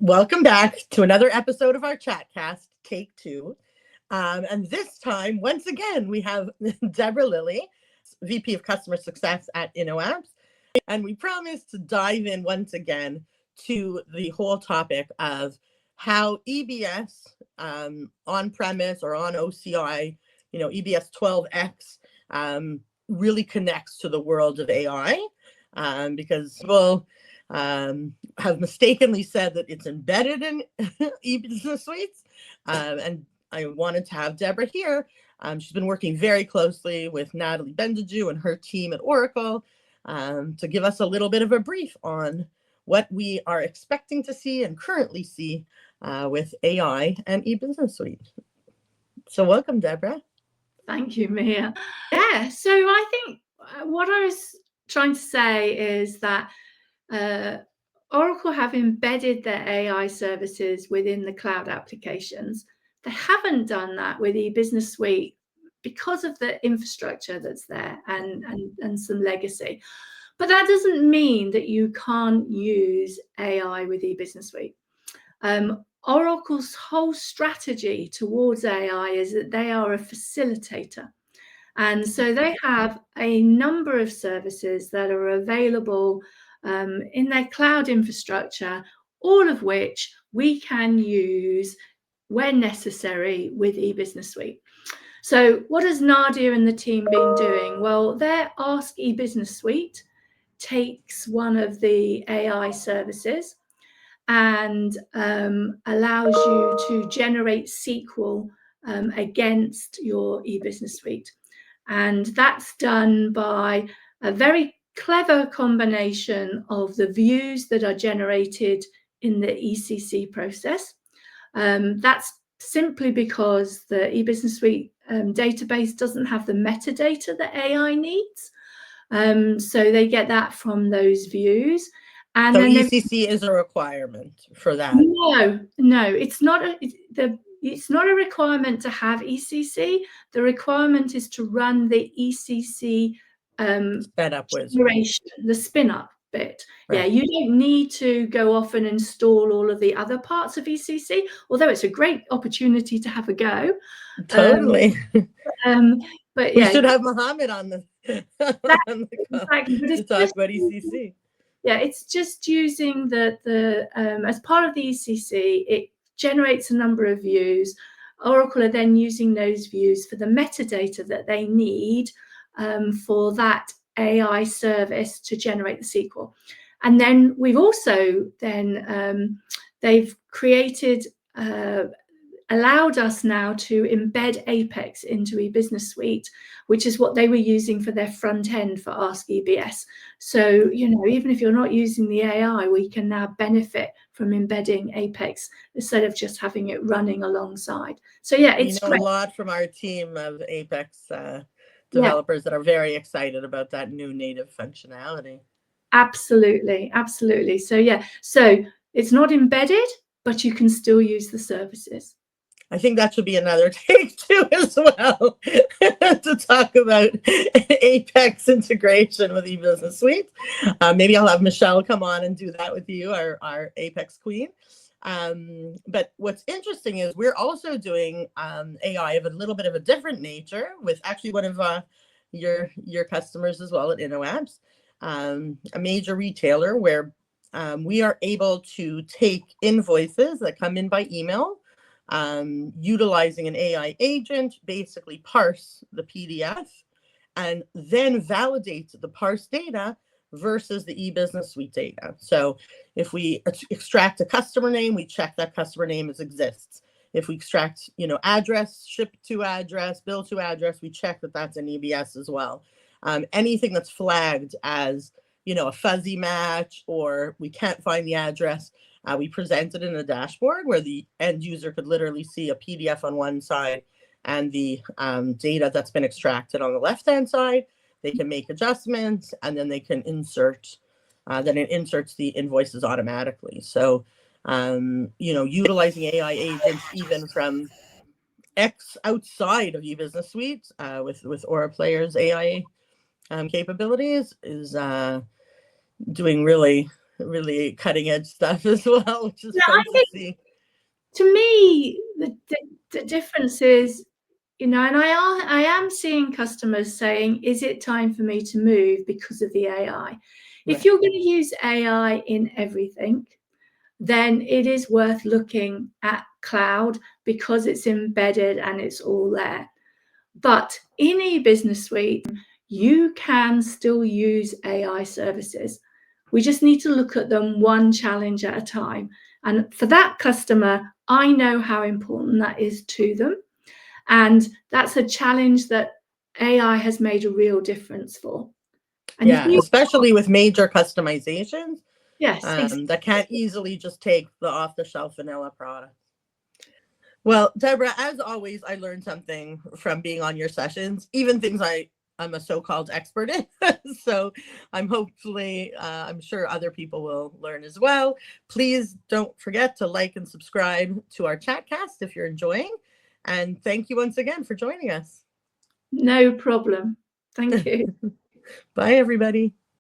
Welcome back to another episode of our Chatcast, Take Two. And this time, once again, we have Debra Lilley, VP of Customer Success at Inoapps. And we promise to dive in once again to the whole topic of how EBS on-premise or on OCI, EBS 12X really connects to the world of AI. Because people have mistakenly said that it's embedded in e-business suites. And I wanted to have Debra here. She's been working very closely with Natalie Bendiju and her team at Oracle to give us a little bit of a brief on what we are expecting to see and currently see with AI and e-business suite. So welcome, Debra. Thank you, Mia. Yeah, so I think what I was trying to say is that Oracle have embedded their AI services within the cloud applications. They haven't done that with eBusiness Suite because of the infrastructure that's there and some legacy. But that doesn't mean that you can't use AI with eBusiness Suite. Oracle's whole strategy towards AI is that they are a facilitator. And so they have a number of services that are available in their cloud infrastructure, all of which we can use when necessary with eBusiness Suite. So what has Nadia and the team been doing? Well, their Ask eBusiness Suite takes one of the AI services and allows you to generate SQL against your eBusiness Suite. And that's done by a very clever combination of the views that are generated in the ECC process. That's simply because the eBusiness Suite database doesn't have the metadata that AI needs. So they get that from those views. And so then ECC is a requirement for that? No, it's not. It's not a requirement to have ECC. The requirement is to run the ECC generation, the spin-up bit. Right. Yeah, you don't need to go off and install all of the other parts of ECC, although it's a great opportunity to have a go. Totally. But we should have Mohammed on the exactly. to talk about ECC. Yeah, it's just using the as part of the ECC, it generates a number of views. Oracle are then using those views for the metadata that they need for that AI service to generate the SQL. And then we've also then they've created allowed us now to embed Apex into eBusiness Suite, which is what they were using for their front end for Ask EBS. So, even if you're not using the AI, we can now benefit from embedding Apex instead of just having it running alongside. So, yeah, it's great. A lot from our team of Apex developers that are very excited about that new native functionality. Absolutely. So, yeah, so it's not embedded, but you can still use the services. I think that should be another take two as well to talk about Apex integration with eBusiness Suite. Maybe I'll have Michelle come on and do that with you, our Apex queen. But what's interesting is we're also doing AI of a little bit of a different nature with actually one of your customers as well at Inoapps, a major retailer where we are able to take invoices that come in by email, utilizing an AI agent, basically parse the PDF and then validate the parsed data versus the eBusiness Suite data. So if we extract a customer name, we check that customer name exists. If we extract, address, ship to address, bill to address, we check that that's an EBS as well. Anything that's flagged as, a fuzzy match or we can't find the address, we present it in a dashboard where the end user could literally see a PDF on one side and the data that's been extracted on the left-hand side. They can make adjustments and then they can insert, then it inserts the invoices automatically. So, utilizing AI agents even from outside of eBusiness Suite with Aura Player's AI capabilities is doing really really cutting edge stuff as well, which is fun to see. To me, the difference is, and I am seeing customers saying, is it time for me to move because of the AI? If you're going to use AI in everything, then it is worth looking at cloud because it's embedded and it's all there. But in eBusiness Suite, you can still use AI services. We just need to look at them one challenge at a time. And for that customer, I know how important that is to them. And that's a challenge that AI has made a real difference for. And especially with major customizations. Yes, exactly. That can't easily just take the off-the-shelf vanilla product. Well, Debra, as always, I learned something from being on your sessions, even things I'm a so-called expert in. So I'm sure other people will learn as well. Please don't forget to like and subscribe to our chatcast if you're enjoying. And thank you once again for joining us. No problem. Thank you. Bye, everybody.